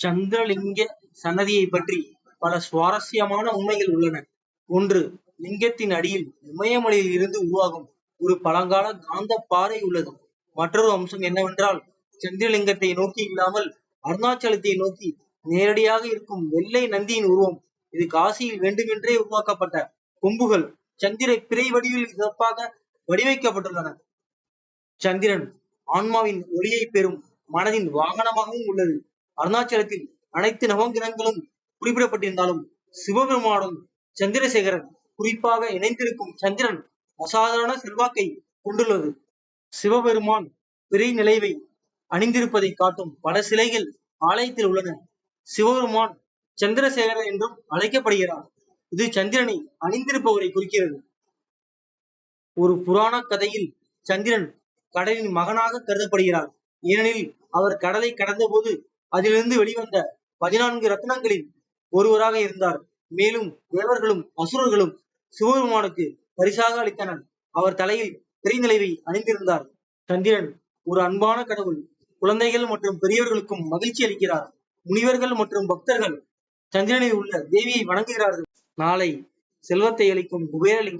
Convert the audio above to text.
சந்திரலிங்க சன்னதியை பற்றி பல சுவாரஸ்யமான உண்மைகள் உள்ளன. ஒன்று, லிங்கத்தின் அடியில் இமயமலையில் இருந்து உருவாகும் ஒரு பழங்கால காந்த பாறை உள்ளது. மற்றொரு அம்சம் என்னவென்றால், சந்திரலிங்கத்தை நோக்கி இல்லாமல் அருணாச்சலத்தை நோக்கி நேரடியாக இருக்கும் வெள்ளை நந்தியின் உருவம். இது காசியில் வேண்டுமென்றே உருவாக்கப்பட்ட கொம்புகள் சந்திர பிறை வடிவில் சிறப்பாக வடிவைக்கப்பட்டுள்ளன. சந்திரன் ஆன்மாவின் ஒளியை பெறும் மனதின் வாகனமாகவும் உள்ளது. அருணாச்சலத்தில் அனைத்து நவங்கிரகங்களும் குறிப்பிடப்பட்டிருந்தாலும் சிவபெருமானும் சந்திரசேகரன் குறிப்பாக இணைந்திருக்கும் சந்திரன் அசாதாரண செல்வாக்கை கொண்டுள்ளது. சிவபெருமான் பிறை நிலைவை அணிந்திருப்பதை காட்டும் பல சிலைகள் ஆலயத்தில் உள்ளன. சிவபெருமான் சந்திரசேகரன் என்றும் அழைக்கப்படுகிறார். இது சந்திரனை அணிந்திருப்பவரை குறிக்கிறது. ஒரு புராண கதையில் சந்திரன் கடலின் மகனாக கருதப்படுகிறார். ஏனெனில் அவர் கடலை கடந்தபோது அதிலிருந்து வெளிவந்த 14 ரத்னங்களில் ஒருவராக இருந்தார். மேலும் தேவர்களும் அசுரர்களும் சிவபெருமானுக்கு பரிசாக அளித்தனர். அவர் தலையில் திரைநிலைவை அணிந்திருந்தார். சந்திரன் ஒரு அன்பான கடவுள். குழந்தைகள் மற்றும் பெரியவர்களுக்கும் மகிழ்ச்சி அளிக்கிறார். முனிவர்கள் மற்றும் பக்தர்கள் சந்திரனில் உள்ள தேவியை வணங்குகிறார்கள். நாளை செல்வத்தை அளிக்கும் குபேரலிங்கம்.